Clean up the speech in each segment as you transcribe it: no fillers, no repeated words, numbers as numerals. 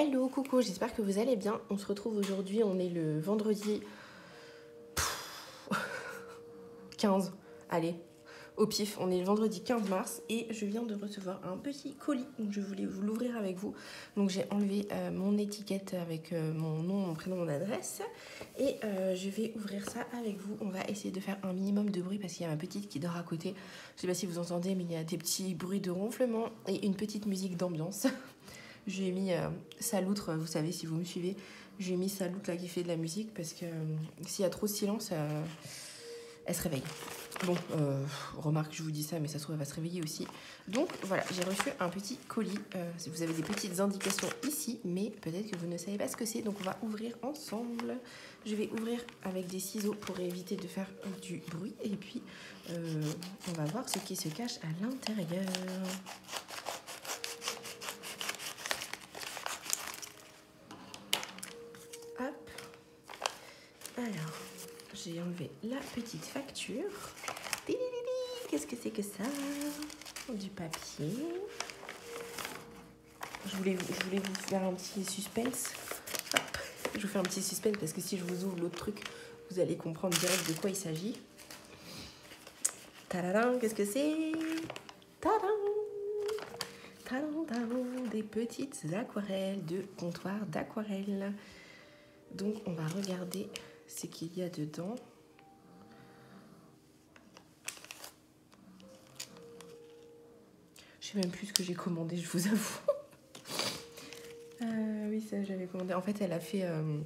Hello, coucou, j'espère que vous allez bien. On se retrouve aujourd'hui, on est le vendredi 15, allez, au pif, on est le vendredi 15 mars et je viens de recevoir un petit colis, donc je voulais vous l'ouvrir avec vous. Donc j'ai enlevé mon étiquette avec mon nom, mon prénom, mon adresse et je vais ouvrir ça avec vous. On va essayer de faire un minimum de bruit parce qu'il y a ma petite qui dort à côté. Je sais pas si vous entendez, mais il y a des petits bruits de ronflement et une petite musique d'ambiance. J'ai mis sa loutre, vous savez si vous me suivez, j'ai mis sa loutre là qui fait de la musique parce que s'il y a trop de silence, elle se réveille. Bon, remarque, je vous dis ça, mais ça se trouve, elle va se réveiller aussi. Donc voilà, j'ai reçu un petit colis. Vous avez des petites indications ici, mais peut-être que vous ne savez pas ce que c'est. Donc on va ouvrir ensemble. Je vais ouvrir avec des ciseaux pour éviter de faire du bruit. Et puis, on va voir ce qui se cache à l'intérieur. Hop. Alors, j'ai enlevé la petite facture. Qu'est-ce que c'est que ça? Du papier. Je voulais vous faire un petit suspense. Hop. Je vous fais un petit suspense parce que si je vous ouvre l'autre truc, vous allez comprendre direct de quoi il s'agit. Tadadam, qu'est-ce que c'est? Tadam! Tadam, tadam, des petites aquarelles de comptoir d'aquarelle. Donc, on va regarder ce qu'il y a dedans. Je sais même plus ce que j'ai commandé, je vous avoue. Oui, ça j'avais commandé. En fait, elle a fait un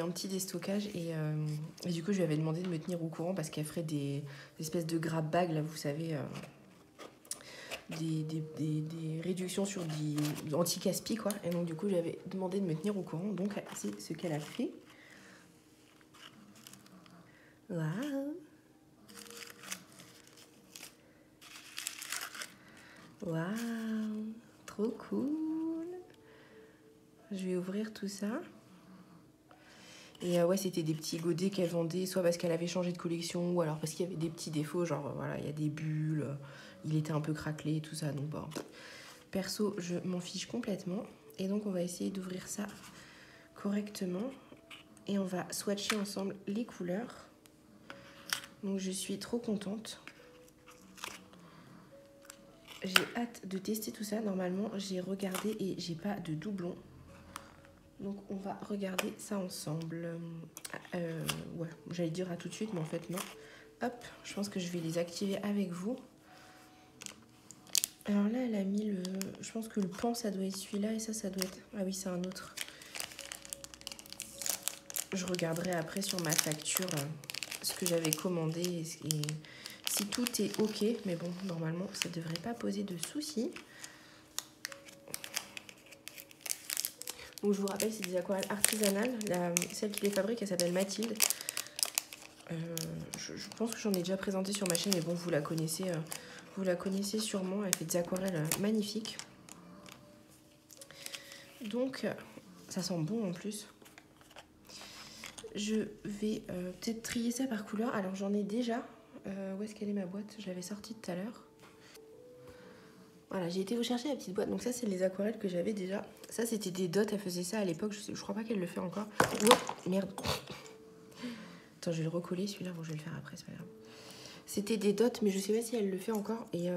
petit déstockage et du coup, je lui avais demandé de me tenir au courant parce qu'elle ferait des espèces de grab bag, là, vous savez, des réductions sur des anti-caspi, quoi. Et donc, du coup, je lui avais demandé de me tenir au courant. Donc, c'est ce qu'elle a fait. Waouh! Waouh! Trop cool! Je vais ouvrir tout ça. Et ouais, c'était des petits godets qu'elle vendait, soit parce qu'elle avait changé de collection, ou alors parce qu'il y avait des petits défauts, genre voilà, il y a des bulles, il était un peu craquelé, tout ça. Donc bon, perso, je m'en fiche complètement. Et donc on va essayer d'ouvrir ça correctement. Et on va swatcher ensemble les couleurs. Donc je suis trop contente. J'ai hâte de tester tout ça. Normalement, j'ai regardé et j'ai pas de doublons. Donc on va regarder ça ensemble. Ouais, j'allais dire à tout de suite, mais en fait non. Hop, je pense que je vais les activer avec vous. Alors là, elle a mis le... Je pense que le pan, ça doit être celui-là et ça doit être... Ah oui, c'est un autre. Je regarderai après sur ma facture ce que j'avais commandé et si tout est OK. Mais bon, normalement, ça ne devrait pas poser de soucis. Donc je vous rappelle, c'est des aquarelles artisanales. Celle qui les fabrique, elle s'appelle Mathilde. Je pense que j'en ai déjà présenté sur ma chaîne, mais bon, vous la connaissez sûrement. Elle fait des aquarelles magnifiques. Donc, ça sent bon en plus. Je vais peut-être trier ça par couleur. Alors, j'en ai déjà. Où est-ce qu'elle est ma boîte? Je l'avais sortie tout à l'heure. Voilà, j'ai été vous chercher la petite boîte. Donc ça, c'est les aquarelles que j'avais déjà. Ça, c'était des dots. Elle faisait ça à l'époque. Je crois pas qu'elle le fait encore. Oh, merde. Attends, je vais le recoller celui-là. Bon, je vais le faire après, c'est pas grave. C'était des dots, mais je sais pas si elle le fait encore. Et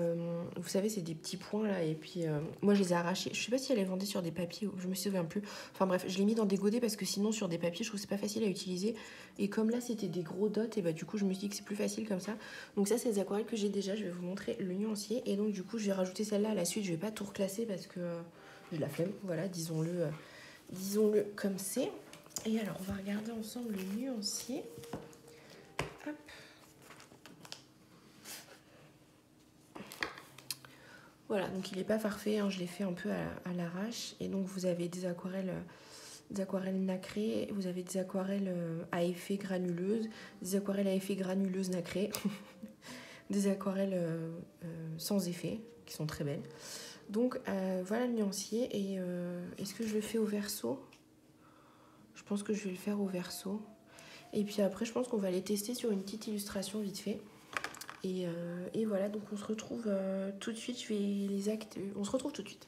vous savez, c'est des petits points là. Et puis, moi, je les ai arrachés. Je sais pas si elle les vendait sur des papiers. Je me souviens plus. Enfin bref, je l'ai mis dans des godets parce que sinon, sur des papiers, je trouve que c'est pas facile à utiliser. Et comme là, c'était des gros dots, et bah du coup, je me suis dit que c'est plus facile comme ça. Donc ça, c'est les aquarelles que j'ai déjà. Je vais vous montrer le nuancier. Et donc, du coup, je vais rajouter celle-là à la suite. Je vais pas tout reclasser parce que j'ai de la flemme. Voilà, disons-le comme c'est. Et alors, on va regarder ensemble le nuancier. Hop. Voilà, donc il n'est pas parfait, hein, je l'ai fait un peu à l'arrache. Et donc vous avez des aquarelles nacrées, vous avez des aquarelles à effet granuleuse, des aquarelles à effet granuleuse nacrée, des aquarelles sans effet, qui sont très belles. Donc voilà le nuancier. Et est-ce que je le fais au verso? Je pense que je vais le faire au verso. Et puis après, je pense qu'on va les tester sur une petite illustration vite fait. Et voilà, donc on se retrouve tout de suite. Je vais les activer. On se retrouve tout de suite.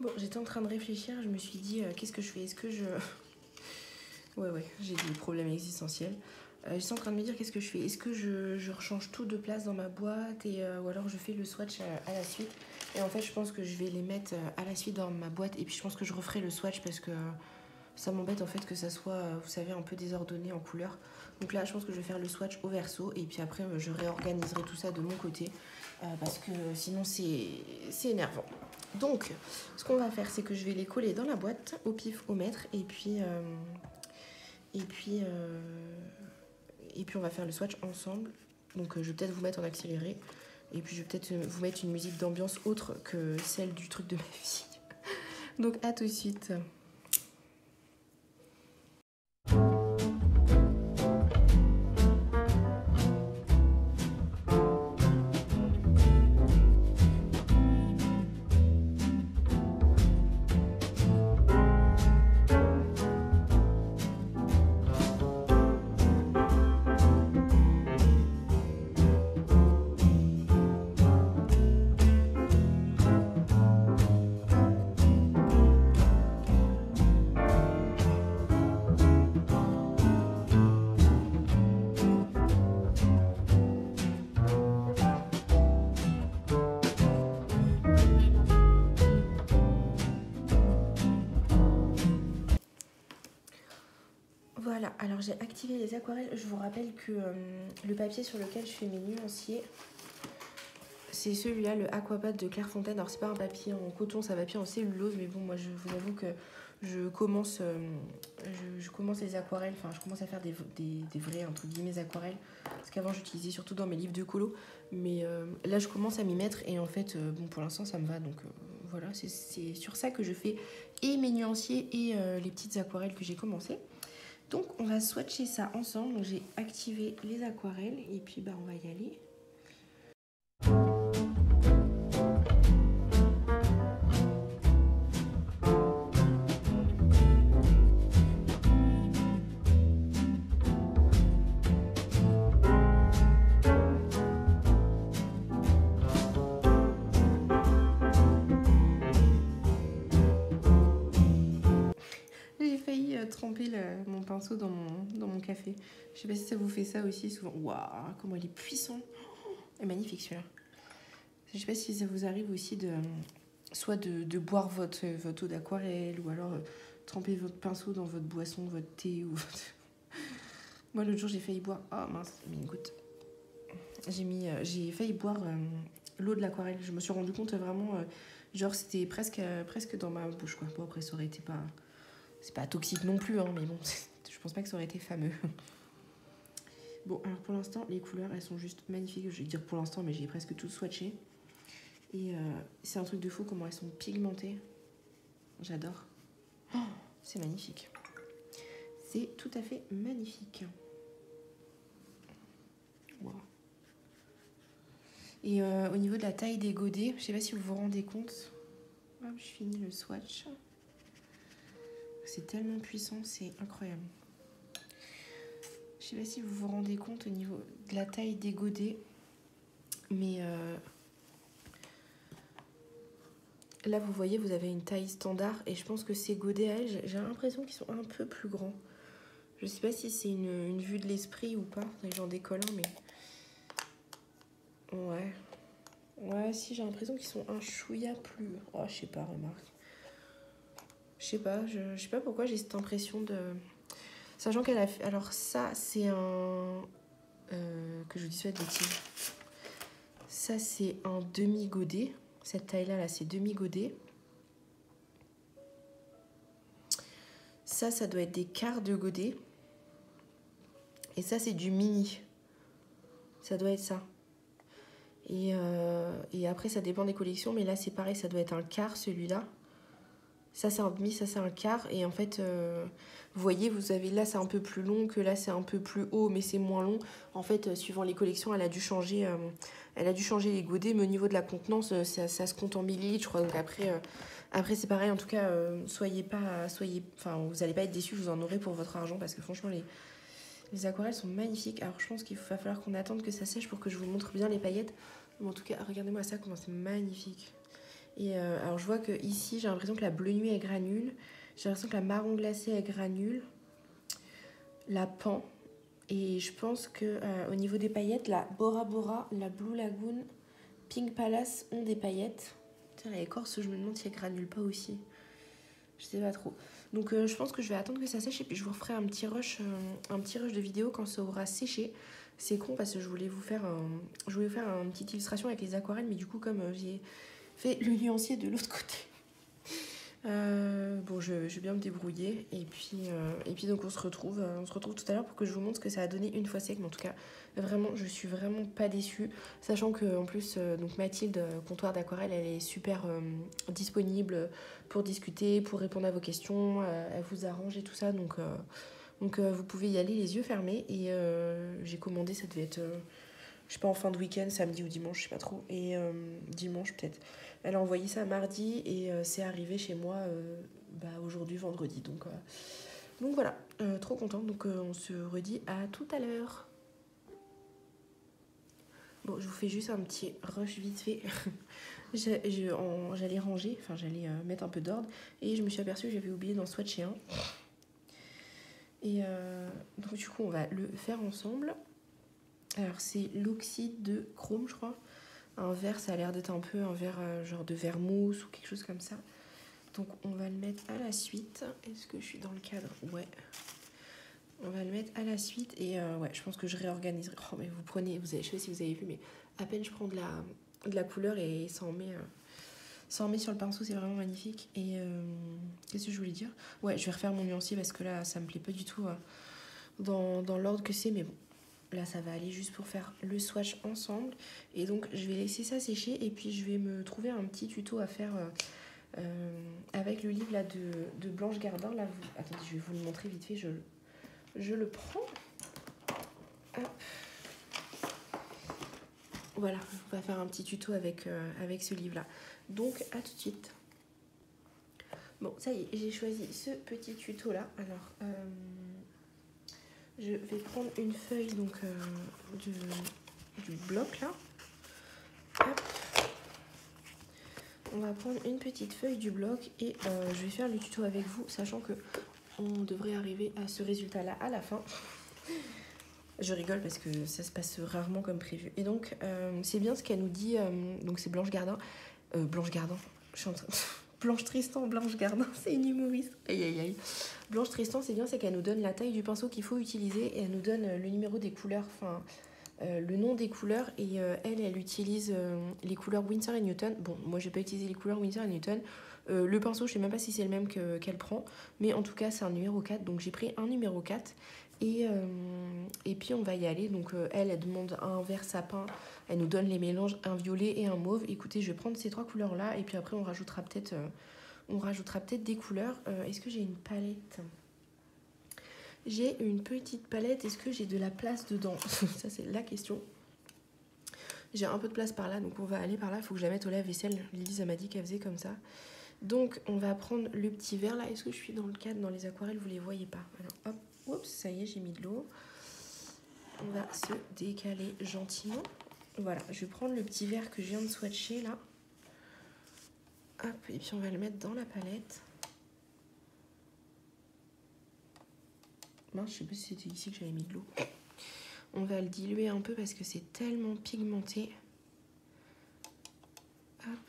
Bon, j'étais en train de réfléchir, je me suis dit, qu'est-ce que je fais? Est-ce que je... Ouais, j'ai des problèmes existentiels. J'étais en train de me dire, qu'est-ce que je fais? Est-ce que je rechange tout de place dans ma boîte ou alors je fais le swatch à la suite? Et en fait, je pense que je vais les mettre à la suite dans ma boîte. Et puis, je pense que je referai le swatch parce que ça m'embête en fait que ça soit, vous savez, un peu désordonné en couleur. Donc là, je pense que je vais faire le swatch au verso. Et puis après, je réorganiserai tout ça de mon côté. Parce que sinon, c'est énervant. Donc, ce qu'on va faire, c'est que je vais les coller dans la boîte, au pif, au mètre. Et puis, on va faire le swatch ensemble. Donc, je vais peut-être vous mettre en accéléré. Et puis, je vais peut-être vous mettre une musique d'ambiance autre que celle du truc de ma vie. Donc, à tout de suite. Voilà, alors j'ai activé les aquarelles. Je vous rappelle que le papier sur lequel je fais mes nuanciers, c'est celui-là, le Aquabat de Clairefontaine. Alors c'est pas un papier en coton, c'est un papier en cellulose, mais bon, moi je vous avoue que je commence les aquarelles, enfin je commence à faire des vrais, entre guillemets, aquarelles. Parce qu'avant j'utilisais surtout dans mes livres de colo, mais là je commence à m'y mettre et en fait, bon pour l'instant ça me va, donc voilà, c'est sur ça que je fais et mes nuanciers et les petites aquarelles que j'ai commencé. Donc on va swatcher ça ensemble. Donc j'ai activé les aquarelles et puis bah on va y aller. J'ai failli tremper mon pinceau dans mon café. Je sais pas si ça vous fait ça aussi souvent. Waouh, comment il est puissant. Et magnifique celui-là. Je sais pas si ça vous arrive aussi soit de boire votre eau d'aquarelle ou alors tremper votre pinceau dans votre boisson, votre thé ou votre... Moi l'autre jour j'ai failli boire... Oh mince, j'ai mis une goutte. J'ai failli boire l'eau de l'aquarelle. Je me suis rendu compte vraiment... genre c'était presque dans ma bouche quoi. Bon après ça aurait été pas... C'est pas toxique non plus, hein, mais bon, je pense pas que ça aurait été fameux. Bon, alors pour l'instant, les couleurs, elles sont juste magnifiques. Je vais dire pour l'instant, mais j'ai presque tout swatché. Et c'est un truc de fou comment elles sont pigmentées. J'adore. Oh, c'est magnifique. C'est tout à fait magnifique. Wow. Et au niveau de la taille des godets, je sais pas si vous vous rendez compte. Hop, je finis le swatch. C'est tellement puissant, c'est incroyable. Je sais pas si vous vous rendez compte au niveau de la taille des godets, mais là vous voyez, vous avez une taille standard et je pense que ces godets à elles, j'ai l'impression qu'ils sont un peu plus grands. Je sais pas si c'est une vue de l'esprit ou pas, j'en décolle un, mais ouais, si j'ai l'impression qu'ils sont un chouïa plus. Oh, je sais pas, remarque. Je sais pas pourquoi j'ai cette impression de... Sachant qu'elle a fait... Alors ça, c'est un... que je vous dise pas de bêtises. Ça, c'est un demi-godet. Cette taille-là, là, c'est demi-godet. Ça doit être des quarts de godet. Et ça, c'est du mini. Ça doit être ça. Et après, ça dépend des collections. Mais là, c'est pareil, ça doit être un quart, celui-là. Ça, c'est un demi, ça, c'est un quart. Et en fait, vous voyez, vous avez là, c'est un peu plus long, que là, c'est un peu plus haut, mais c'est moins long. En fait, suivant les collections, elle a dû changer les godets. Mais au niveau de la contenance, ça se compte en millilitres, je crois. Donc après c'est pareil. En tout cas, enfin, vous n'allez pas être déçus, vous en aurez pour votre argent. Parce que franchement, les aquarelles sont magnifiques. Alors, je pense qu'il va falloir qu'on attende que ça sèche pour que je vous montre bien les paillettes. Mais en tout cas, regardez-moi ça, comment c'est magnifique. Et alors je vois que ici j'ai l'impression que la bleu nuit est granule, j'ai l'impression que la marron glacé est granule, la pan, et je pense que au niveau des paillettes, la Bora Bora, la Blue Lagoon, Pink Palace ont des paillettes. Tiens, la écorce, je me demande si elle granule pas aussi. Je sais pas trop. Donc je pense que je vais attendre que ça sèche et puis je vous referai un petit rush de vidéo quand ça aura séché. C'est con parce que je voulais vous faire une petite illustration avec les aquarelles, mais du coup comme j'ai fait le nuancier de l'autre côté. Bon, je vais bien me débrouiller et puis donc on se retrouve tout à l'heure pour que je vous montre ce que ça a donné une fois sec. Mais en tout cas, vraiment, je suis vraiment pas déçue, sachant que en plus, donc Mathilde, comptoir d'aquarelle, elle est super disponible pour discuter, pour répondre à vos questions, elle vous arrange et tout ça, donc vous pouvez y aller les yeux fermés. Et j'ai commandé, ça devait être, je sais pas, en fin de week-end, samedi ou dimanche, je sais pas trop, et dimanche peut-être. Elle a envoyé ça mardi et c'est arrivé chez moi aujourd'hui, vendredi. Donc voilà, trop contente. Donc on se redit à tout à l'heure. Bon, je vous fais juste un petit rush vite fait. J'allais ranger, enfin j'allais mettre un peu d'ordre. Et je me suis aperçue que j'avais oublié d'en swatcher un. Et donc du coup, on va le faire ensemble. Alors c'est l'oxyde de chrome, je crois. Un verre, ça a l'air d'être un peu un verre genre de verre mousse ou quelque chose comme ça. Donc on va le mettre à la suite. Est-ce que je suis dans le cadre? Ouais. On va le mettre à la suite et ouais, je pense que je réorganiserai. Oh mais vous prenez, je sais pas si vous avez vu, mais à peine je prends de la couleur et ça en met sur le pinceau, c'est vraiment magnifique. Et qu'est-ce que je voulais dire? Ouais, je vais refaire mon nuancier parce que là ça me plaît pas du tout dans l'ordre que c'est, mais bon. Là, ça va aller juste pour faire le swatch ensemble. Et donc, je vais laisser ça sécher. Et puis, je vais me trouver un petit tuto à faire avec le livre là, de Blanche Gardin. Là, attendez, je vais vous le montrer vite fait. Je le prends. Hop. Voilà, on va faire un petit tuto avec ce livre-là. Donc, à tout de suite. Bon, ça y est, j'ai choisi ce petit tuto-là. Alors... je vais prendre une feuille donc du bloc là. Hop. On va prendre une petite feuille du bloc et je vais faire le tuto avec vous, sachant que on devrait arriver à ce résultat là à la fin. Je rigole parce que ça se passe rarement comme prévu. Et donc c'est bien ce qu'elle nous dit. Donc c'est Blanche Gardin. Blanche Gardin. Je suis en train... Blanche Tristan, Blanche Gardin, c'est une humoriste. Aïe aïe aïe. Blanche Tristan, c'est bien, c'est qu'elle nous donne la taille du pinceau qu'il faut utiliser et elle nous donne le numéro des couleurs, enfin le nom des couleurs. Et elle utilise les couleurs Winsor & Newton. Bon, moi j'ai pas utilisé les couleurs Winsor & Newton. Le pinceau, je sais même pas si c'est le même qu'elle prend, mais en tout cas c'est un numéro 4. Donc j'ai pris un numéro 4 et puis on va y aller. Donc elle demande un vert sapin. Elle nous donne les mélanges, un violet et un mauve. Écoutez, je vais prendre ces trois couleurs-là et puis après on rajoutera peut-être des couleurs. Est-ce que j'ai une palette? J'ai une petite palette. Est-ce que j'ai de la place dedans? Ça, c'est la question. J'ai un peu de place par là, donc on va aller par là. Il faut que je la mette au lave-vaisselle. Lily, ça m'a dit qu'elle faisait comme ça. Donc, on va prendre le petit verre là. Est-ce que je suis dans le cadre? Dans les aquarelles, vous les voyez pas. Alors, hop, oups, ça y est, j'ai mis de l'eau. On va se décaler gentiment. Voilà, je vais prendre le petit verre que je viens de swatcher là. Hop, et puis on va le mettre dans la palette. Mince, je sais pas si c'était ici que j'avais mis de l'eau. On va le diluer un peu parce que c'est tellement pigmenté. Hop,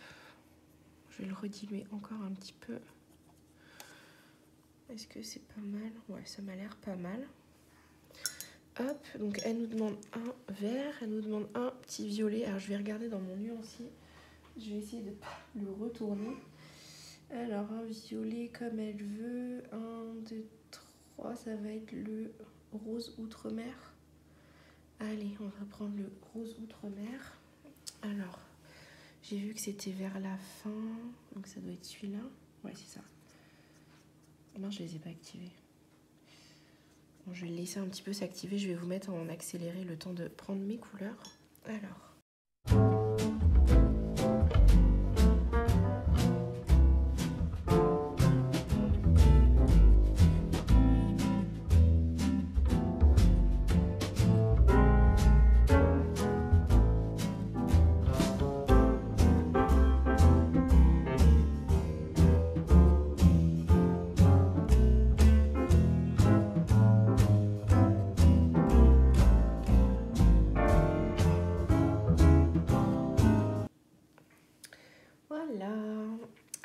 je vais le rediluer encore un petit peu. Est-ce que c'est pas mal? Ouais, ça m'a l'air pas mal. Hop, donc elle nous demande un vert, elle nous demande un petit violet. Alors je vais regarder dans mon nuancier. Je vais essayer de ne pas le retourner. Alors un violet comme elle veut. 1, 2, 3, ça va être le rose outre-mer. Allez, on va prendre le rose outre-mer. Alors, j'ai vu que c'était vers la fin. Donc ça doit être celui-là. Ouais, c'est ça. Non, je les ai pas activés. Bon, je vais le laisser un petit peu s'activer. Je vais vous mettre en accéléré le temps de prendre mes couleurs. Alors.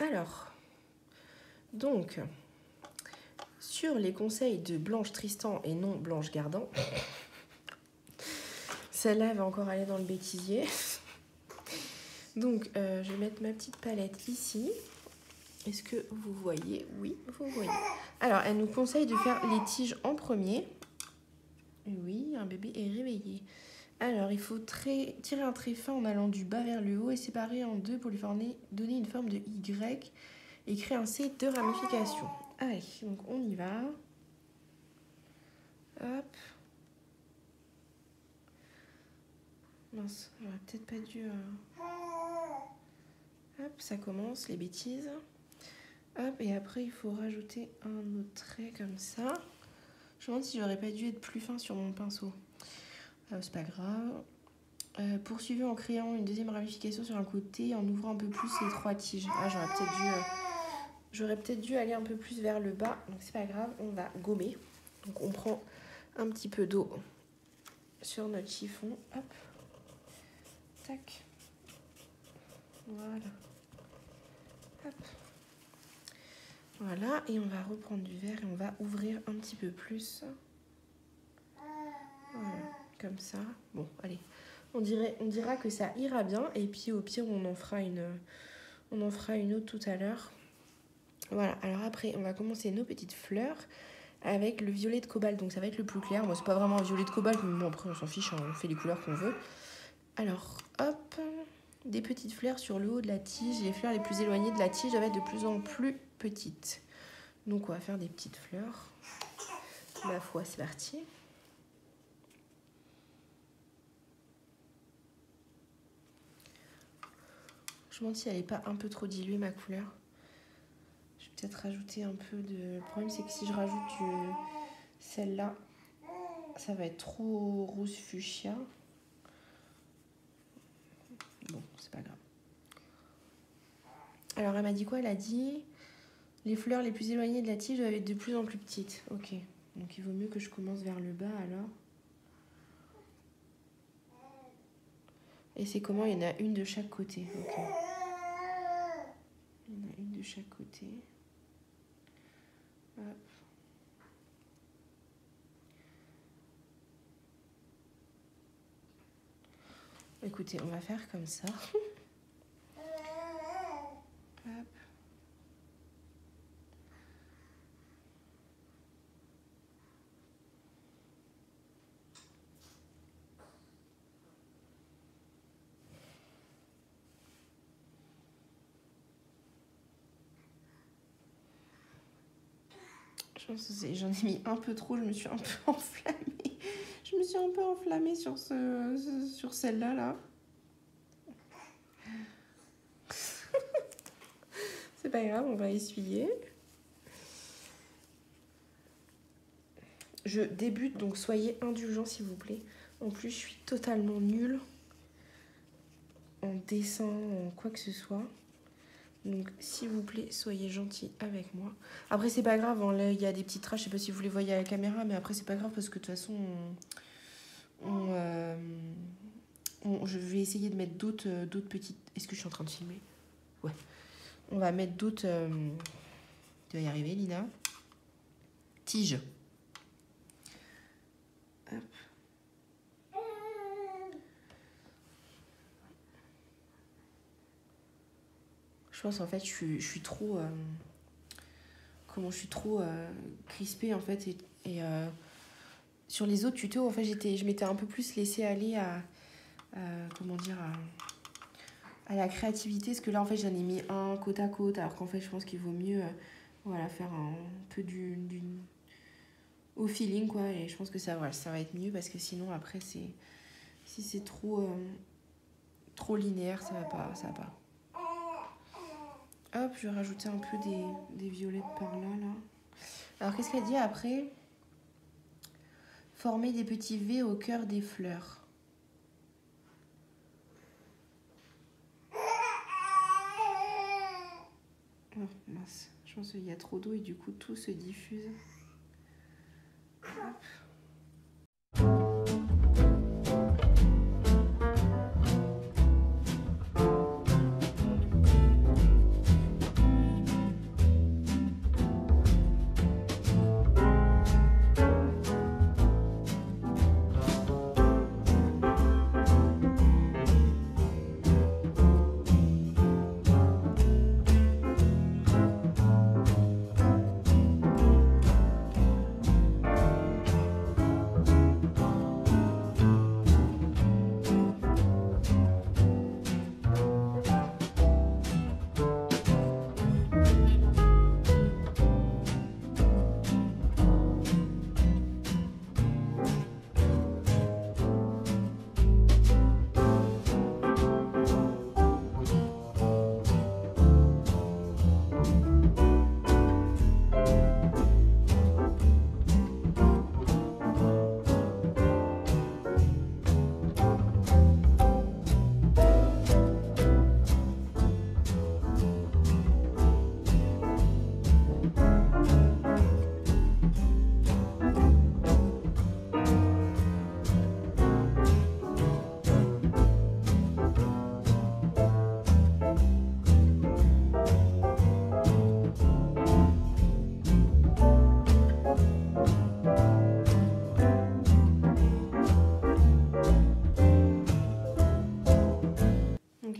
Alors, donc, sur les conseils de Blanche Tristan et non Blanche Gardin, celle-là va encore aller dans le bêtisier. Donc, je vais mettre ma petite palette ici. Est-ce que vous voyez? Oui, vous voyez. Alors, elle nous conseille de faire les tiges en premier. Oui, un bébé est réveillé. Alors, il faut tirer un trait fin en allant du bas vers le haut et séparer en deux pour lui donner une forme de Y et créer un C de ramification. Allez, donc on y va. Hop. Mince, j'aurais peut-être pas dû... Hop, ça commence, les bêtises. Hop, et après, il faut rajouter un autre trait comme ça. Je me demande si j'aurais pas dû être plus fin sur mon pinceau. C'est pas grave. Poursuivez en créant une deuxième ramification sur un côté et en ouvrant un peu plus les 3 tiges. Ah, j'aurais peut-être dû aller un peu plus vers le bas. Donc, c'est pas grave, on va gommer. Donc, on prend un petit peu d'eau sur notre chiffon. Hop. Tac. Voilà. Hop. Voilà, et on va reprendre du verre et on va ouvrir un petit peu plus. Voilà, comme ça. Bon, allez. On dira que ça ira bien. Et puis au pire, on en fera une autre tout à l'heure. Voilà, alors après, on va commencer nos petites fleurs avec le violet de cobalt. Donc ça va être le plus clair. Moi, c'est pas vraiment un violet de cobalt, mais bon, après, on s'en fiche, hein, on fait les couleurs qu'on veut. Alors, hop, des petites fleurs sur le haut de la tige. Les fleurs les plus éloignées de la tige doivent être de plus en plus petites. Donc, on va faire des petites fleurs. Ma foi, c'est parti. Je me demande si elle n'est pas un peu trop diluée, ma couleur. Je vais peut-être rajouter un peu de... Le problème, c'est que si je rajoute celle-là, ça va être trop rose fuchsia. Bon, c'est pas grave. Alors, elle m'a dit quoi? Elle a dit... Les fleurs les plus éloignées de la tige doivent être de plus en plus petites. Ok. Donc, il vaut mieux que je commence vers le bas, alors. Et c'est comment? Il y en a une de chaque côté. Ok. Il y en a une de chaque côté. Hop. Écoutez, on va faire comme ça. Hop. Je pense que j'en ai mis un peu trop, je me suis un peu enflammée. Je me suis un peu enflammée sur celle-là, là. C'est pas grave, on va essuyer. Je débute, donc soyez indulgents s'il vous plaît. En plus, je suis totalement nulle en dessin, en quoi que ce soit. Donc, s'il vous plaît, soyez gentils avec moi. Après, c'est pas grave, hein, là, il y a des petites traces. Je sais pas si vous les voyez à la caméra, mais après, c'est pas grave parce que de toute façon, je vais essayer de mettre d'autres petites... Est-ce que je suis en train de filmer? Ouais. On va mettre d'autres... Tu vas y arriver, Lina. Tiges. Hop. Je pense en fait je suis trop crispée en fait et sur les autres tutos en fait je m'étais un peu plus laissée aller à comment dire à la créativité parce que là en fait j'en ai mis un côte à côte alors qu'en fait je pense qu'il vaut mieux voilà faire un peu au feeling quoi et je pense que ça va être mieux parce que sinon après si c'est trop linéaire ça va pas. Hop, je vais rajouter un peu des violettes par là. Alors, qu'est-ce qu'elle dit après? Former des petits V au cœur des fleurs. Oh, mince. Je pense qu'il y a trop d'eau et du coup, tout se diffuse. Hop.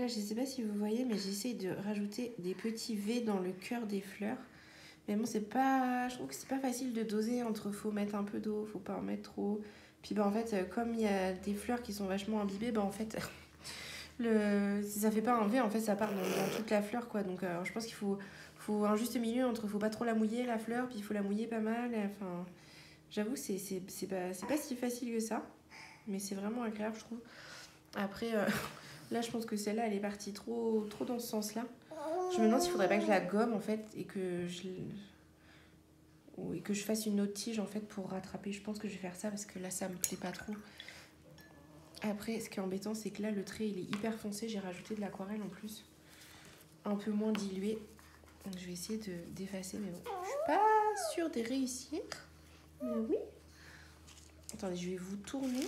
je sais pas si vous voyez, mais j'essaye de rajouter des petits V dans le cœur des fleurs. Mais bon, c'est pas... Je trouve que c'est pas facile de doser entre faut mettre un peu d'eau, faut pas en mettre trop. Puis bah en fait, comme il y a des fleurs qui sont vachement imbibées, bah en fait, si ça fait pas un V, en fait, ça part dans toute la fleur, quoi. Donc je pense qu'il faut un juste milieu entre faut pas trop la mouiller, la fleur, puis il faut la mouiller pas mal. Enfin, j'avoue, c'est pas si facile que ça. Mais c'est vraiment agréable, je trouve. Après, là, je pense que celle-là, elle est partie trop dans ce sens-là. Je me demande s'il faudrait pas que je la gomme, en fait, et que je fasse une autre tige, en fait, pour rattraper. Je pense que je vais faire ça, parce que là, ça me plaît pas trop. Après, ce qui est embêtant, c'est que là, le trait, il est hyper foncé. J'ai rajouté de l'aquarelle, en plus. Un peu moins dilué. Donc, je vais essayer d'effacer, mais bon. Je suis pas sûre de réussir. Mais oui. Attendez, je vais vous tourner.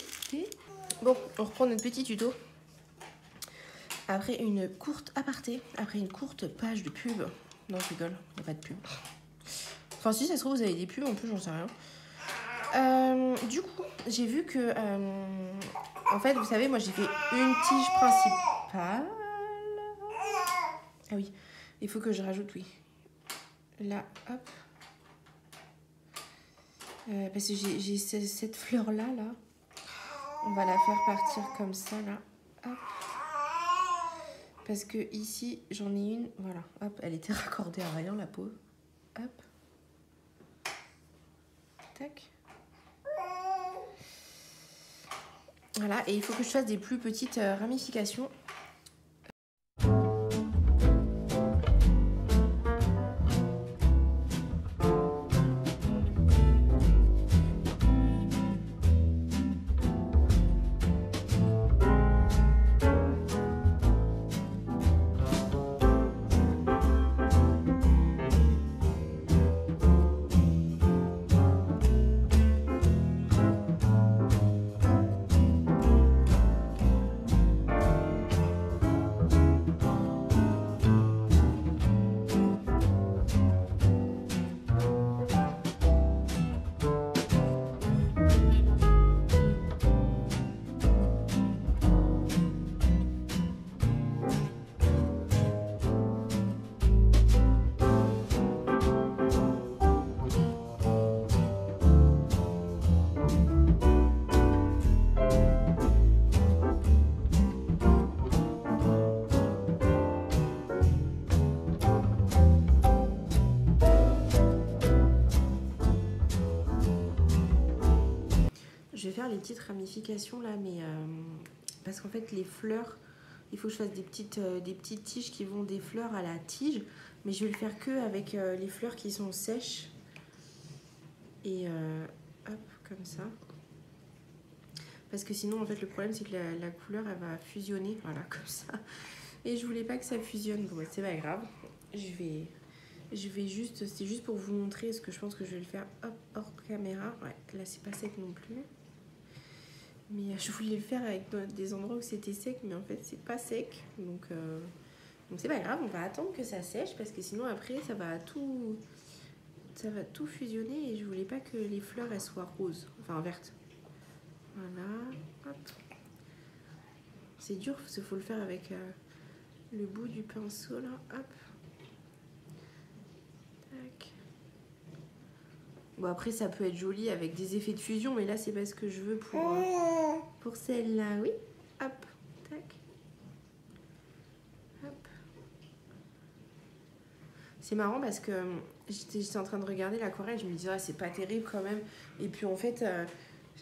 Bon, on reprend notre petit tuto. Après une courte aparté, après une courte page de pub. Non, je rigole, il n'y a pas de pub. Enfin, si ça se trouve, vous avez des pubs en plus, j'en sais rien. Du coup, j'ai vu que... en fait, vous savez, moi j'ai fait une tige principale. Ah oui, il faut que je rajoute, oui. Là, hop. Parce que j'ai cette fleur-là, là. On va la faire partir comme ça, là. Hop. Parce que ici, j'en ai une, voilà, hop, elle était raccordée à rien, la pauvre. Hop. Tac. Voilà, et il faut que je fasse des plus petites ramifications. Je vais faire les petites ramifications là, mais parce qu'en fait les fleurs, il faut que je fasse des petites tiges qui vont des fleurs à la tige, mais je vais le faire que avec les fleurs qui sont sèches. Et hop, comme ça. Parce que sinon en fait le problème c'est que la couleur elle va fusionner, voilà, comme ça. Et je voulais pas que ça fusionne, bon c'est pas grave. Je vais juste, c'est juste pour vous montrer ce que je pense que je vais le faire hop, hors caméra. Ouais, là c'est pas sec non plus. Mais je voulais le faire avec des endroits où c'était sec, mais en fait c'est pas sec. Donc c'est pas grave, on va attendre que ça sèche parce que sinon après ça va tout fusionner et je voulais pas que les fleurs elles soient roses, enfin vertes. Voilà, hop. C'est dur parce qu'il faut le faire avec le bout du pinceau là, hop. Tac. Bon après ça peut être joli avec des effets de fusion, mais là c'est pas ce que je veux pour celle-là, oui. Hop, tac. Hop. C'est marrant parce que j'étais en train de regarder l'aquarelle, je me disais ah, c'est pas terrible quand même. Et puis en fait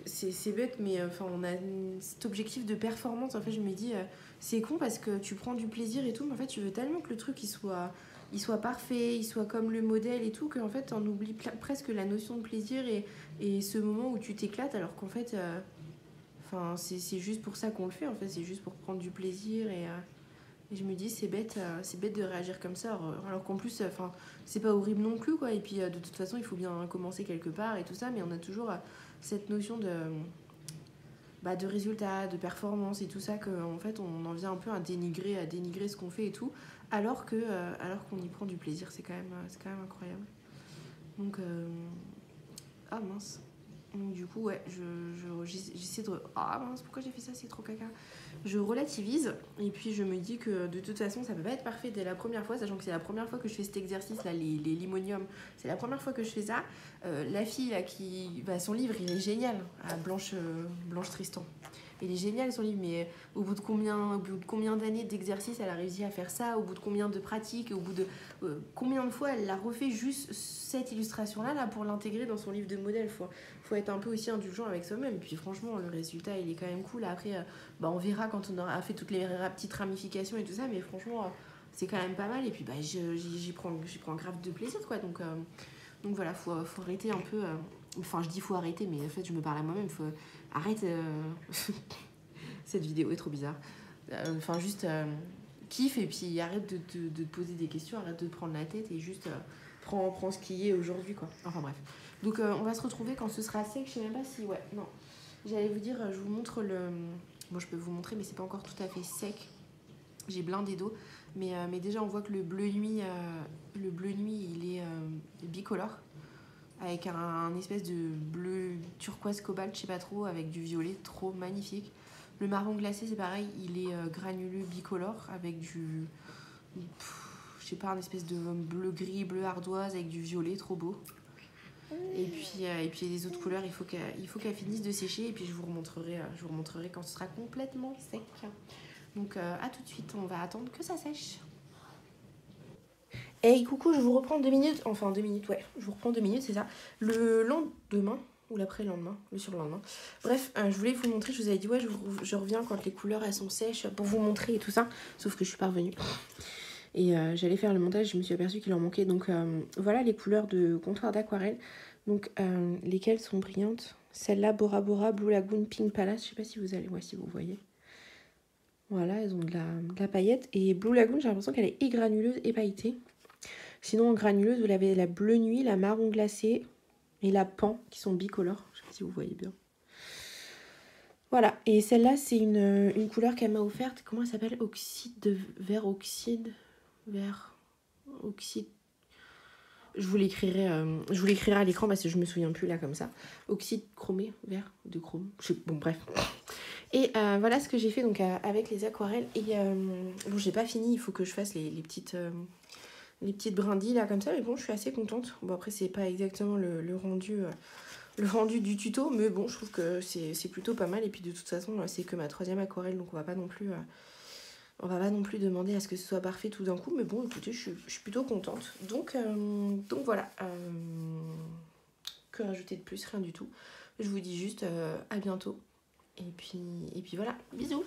c'est bête, mais enfin on a cet objectif de performance. En fait je me dis c'est con parce que tu prends du plaisir et tout, mais en fait tu veux tellement que le truc il soit parfait, il soit comme le modèle et tout, qu'en fait on oublie presque la notion de plaisir et ce moment où tu t'éclates, alors qu'en fait enfin c'est juste pour ça qu'on le fait, en fait c'est juste pour prendre du plaisir et je me dis c'est bête de réagir comme ça, alors qu'en plus enfin c'est pas horrible non plus quoi. Et puis de toute façon il faut bien commencer quelque part et tout ça, mais on a toujours cette notion de résultat, de performance et tout ça, qu'en fait on en vient un peu à dénigrer ce qu'on fait et tout, alors qu'on y prend du plaisir. C'est quand même incroyable. Donc ah mince, Donc du coup, ouais, j'essaie de... Ah mince, pourquoi j'ai fait ça? C'est trop caca. Je relativise et puis je me dis que de toute façon, ça peut pas être parfait dès la première fois, sachant que c'est la première fois que je fais cet exercice, là, les limoniums. C'est la première fois que je fais ça. La fille, là, qui... Bah, son livre, il est génial, à Blanche Tristan. Il est génial son livre, mais au bout de combien d'années d'exercice elle a réussi à faire ça, au bout de combien de pratiques, au bout de combien de fois elle l'a refait juste cette illustration-là là, pour l'intégrer dans son livre de modèle. Faut être un peu aussi indulgent avec soi-même. Et puis franchement, le résultat, il est quand même cool. Après, on verra quand on aura fait toutes les petites ramifications et tout ça, mais franchement, c'est quand même pas mal. Et puis j'y prends grave de plaisir, quoi. Donc voilà, faut arrêter un peu... Enfin, je dis faut arrêter, mais en fait, je me parle à moi-même. Arrête. Cette vidéo est trop bizarre. Enfin, juste kiffe et puis arrête de te poser des questions, arrête de te prendre la tête et juste prends ce qui est aujourd'hui, quoi. Enfin, bref. Donc, on va se retrouver quand ce sera sec. Je sais même pas si... Ouais, non. J'allais vous dire, je vous montre le... Bon, je peux vous montrer, mais c'est pas encore tout à fait sec. J'ai blindé d'eau. Mais déjà, on voit que le bleu nuit, il est bicolore. Avec un espèce de bleu turquoise cobalt, je sais pas trop, avec du violet, trop magnifique. Le marron glacé, c'est pareil, il est granuleux bicolore, avec du... je sais pas, un espèce de bleu gris, bleu ardoise, avec du violet, trop beau. Et puis les autres couleurs, il faut qu'elles finissent de sécher, et puis je vous remontrerai quand ce sera complètement sec. Donc à tout de suite, on va attendre que ça sèche. Hey coucou, je vous reprends 2 minutes, enfin 2 minutes, ouais, je vous reprends 2 minutes, c'est ça. Le lendemain, ou l'après-lendemain, le surlendemain. Bref, je voulais vous montrer, je vous avais dit, ouais, je reviens quand les couleurs elles sont sèches pour vous montrer et tout ça, sauf que je suis pas revenue. Et j'allais faire le montage, je me suis aperçue qu'il en manquait. Donc voilà les couleurs de comptoir d'aquarelle. Donc lesquelles sont brillantes. Celle-là, Bora Bora, Blue Lagoon, Pink Palace, je sais pas si vous allez, ouais, si vous voyez. Voilà, elles ont de la paillette. Et Blue Lagoon, j'ai l'impression qu'elle est et granuleuse et pailletée. Sinon, en granuleuse, vous avez la bleu nuit, la marron glacée et la pan qui sont bicolores. Je sais pas si vous voyez bien. Voilà, et celle-là, c'est une couleur qu'elle m'a offerte. Comment elle s'appelle? Oxyde de vert oxyde. Vert oxyde. Je vous l'écrirai à l'écran parce que je me souviens plus là comme ça. Oxyde chromé, vert de chrome. Bon, bref. Et voilà ce que j'ai fait donc avec les aquarelles. Et bon, j'ai pas fini, il faut que je fasse les petites brindilles là comme ça, mais bon, je suis assez contente. Bon, après, c'est pas exactement le rendu du tuto, mais bon, je trouve que c'est plutôt pas mal. Et puis de toute façon, c'est que ma 3e aquarelle, donc on va pas non plus demander à ce que ce soit parfait tout d'un coup. Mais bon, écoutez, je suis plutôt contente. Donc voilà. Que rajouter de plus? Rien du tout. Je vous dis juste à bientôt. Et puis voilà, bisous.